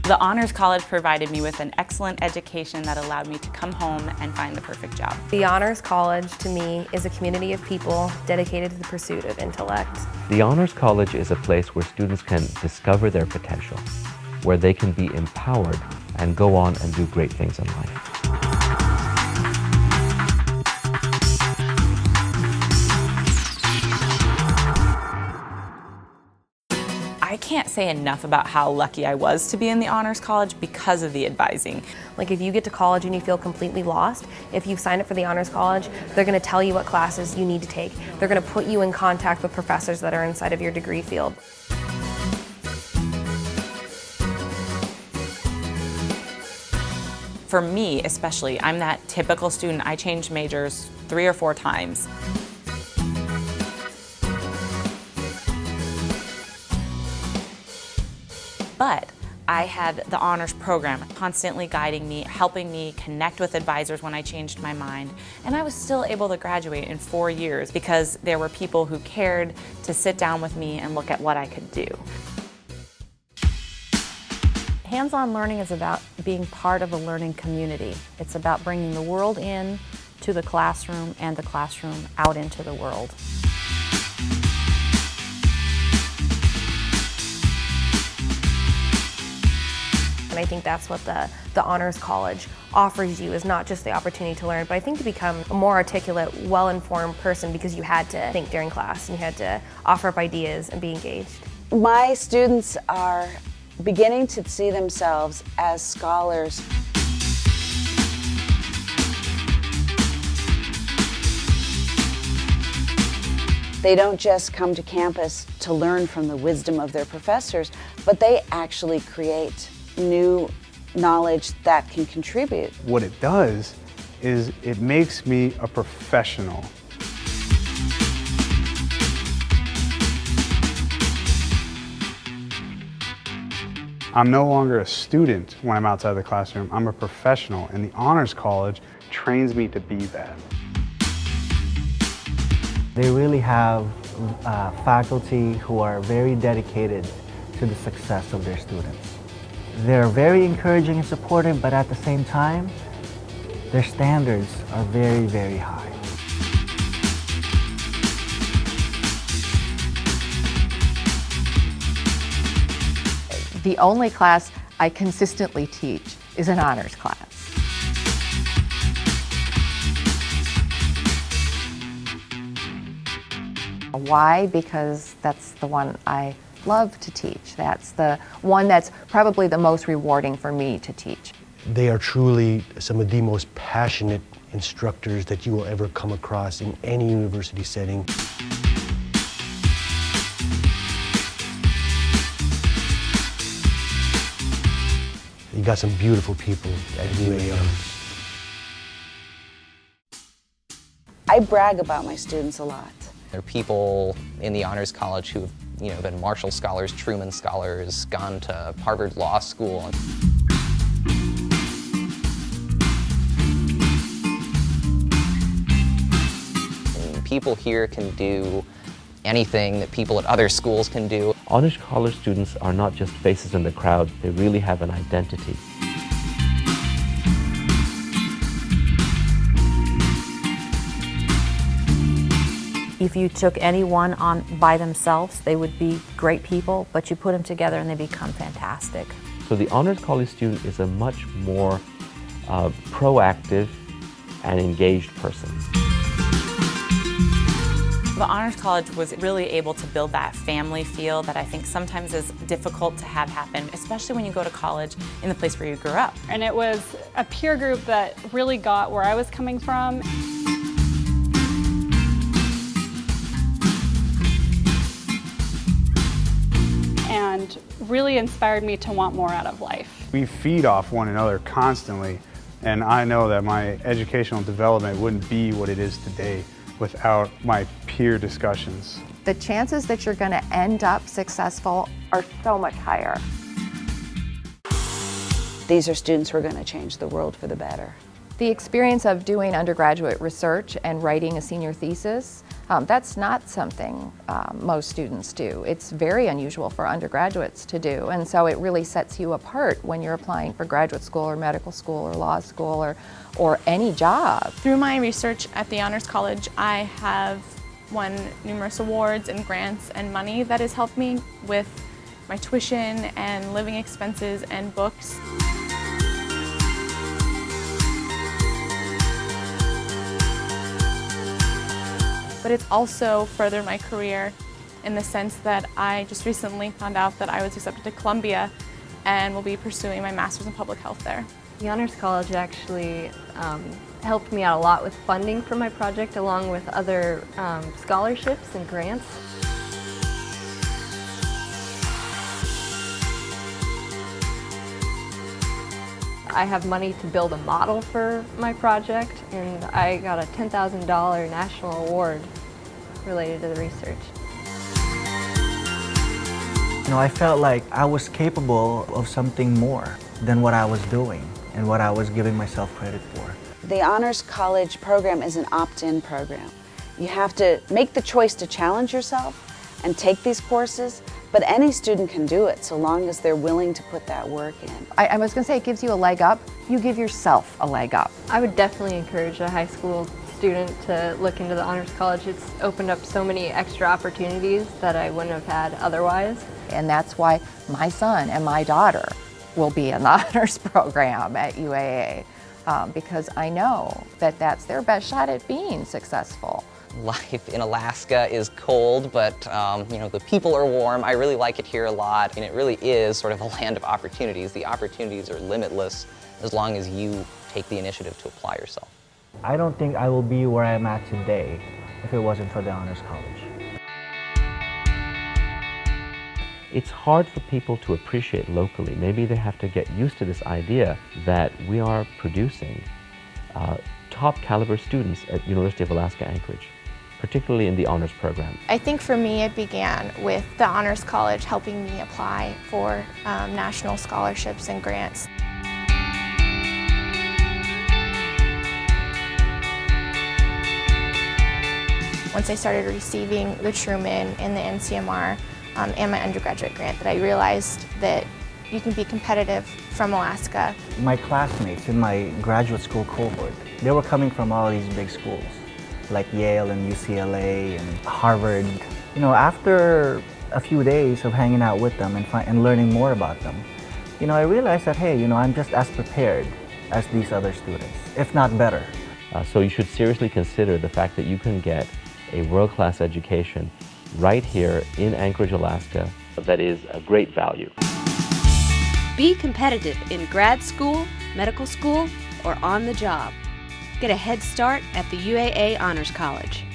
The Honors College provided me with an excellent education that allowed me to come home and find the perfect job. The Honors College, to me, is a community of people dedicated to the pursuit of intellect. The Honors College is a place where students can discover their potential, where they can be empowered and go on and do great things in life. I can't say enough about how lucky I was to be in the Honors College because of the advising. Like if you get to college and you feel completely lost, if you've signed up for the Honors College, they're going to tell you what classes you need to take. They're going to put you in contact with professors that are inside of your degree field. For me especially, I'm that typical student. I changed majors 3 or 4 times. But I had the honors program constantly guiding me, helping me connect with advisors when I changed my mind. And I was still able to graduate in 4 years because there were people who cared to sit down with me and look at what I could do. Hands-on learning is about being part of a learning community. It's about bringing the world in to the classroom and the classroom out into the world. And I think that's what the Honors College offers you, is not just the opportunity to learn, but I think to become a more articulate, well-informed person because you had to think during class and you had to offer up ideas and be engaged. My students are beginning to see themselves as scholars. They don't just come to campus to learn from the wisdom of their professors, but they actually create new knowledge that can contribute. What it does is it makes me a professional. I'm no longer a student when I'm outside the classroom. I'm a professional, and the Honors College trains me to be that. They really have faculty who are very dedicated to the success of their students. They're very encouraging and supportive, but at the same time, their standards are very, very high. The only class I consistently teach is an honors class. Why? Because that's the one I love to teach. That's the one that's probably the most rewarding for me to teach. They are truly some of the most passionate instructors that you will ever come across in any university setting. You got some beautiful people at UAM. I brag about my students a lot. There are people in the Honors College who've been Marshall Scholars, Truman Scholars, gone to Harvard Law School. And people here can do anything that people at other schools can do. Honors College students are not just faces in the crowd, they really have an identity. If you took anyone on by themselves, they would be great people, but you put them together and they become fantastic. So the Honors College student is a much more proactive and engaged person. The Honors College was really able to build that family feel that I think sometimes is difficult to have happen, especially when you go to college in the place where you grew up. And it was a peer group that really got where I was coming from. And really inspired me to want more out of life. We feed off one another constantly, and I know that my educational development wouldn't be what it is today without my peer discussions. The chances that you're going to end up successful are so much higher. These are students who are going to change the world for the better. The experience of doing undergraduate research and writing a senior thesis That's not something most students do. It's very unusual for undergraduates to do, and so it really sets you apart when you're applying for graduate school or medical school or law school or any job. Through my research at the Honors College, I have won numerous awards and grants and money that has helped me with my tuition and living expenses and books. But it's also furthered my career in the sense that I just recently found out that I was accepted to Columbia and will be pursuing my master's in public health there. The Honors College actually helped me out a lot with funding for my project, along with other scholarships and grants. I have money to build a model for my project, and I got a $10,000 national award related to the research. You know, I felt like I was capable of something more than what I was doing and what I was giving myself credit for. The Honors College program is an opt-in program. You have to make the choice to challenge yourself and take these courses, but any student can do it so long as they're willing to put that work in. I was going to say it gives you a leg up. You give yourself a leg up. I would definitely encourage a high school student to look into the Honors College. It's opened up so many extra opportunities that I wouldn't have had otherwise. And that's why my son and my daughter will be in the honors program at UAA, because I know that that's their best shot at being successful. Life in Alaska is cold, but you know, the people are warm. I really like it here a lot, and it really is sort of a land of opportunities. The opportunities are limitless as long as you take the initiative to apply yourself. I don't think I will be where I'm at today if it wasn't for the Honors College. It's hard for people to appreciate locally. Maybe they have to get used to this idea that we are producing top caliber students at University of Alaska Anchorage, particularly in the honors program. I think for me it began with the Honors College helping me apply for national scholarships and grants. Once I started receiving the Truman and the NCMR and my undergraduate grant, that I realized that you can be competitive from Alaska. My classmates in my graduate school cohort, they were coming from all these big schools, like Yale and UCLA and Harvard. You know, after a few days of hanging out with them and learning more about them, you know, I realized that, hey, you know, I'm just as prepared as these other students, if not better. So you should seriously consider the fact that you can get a world-class education right here in Anchorage, Alaska, that is a great value. Be competitive in grad school, medical school, or on the job. Get a head start at the UAA Honors College.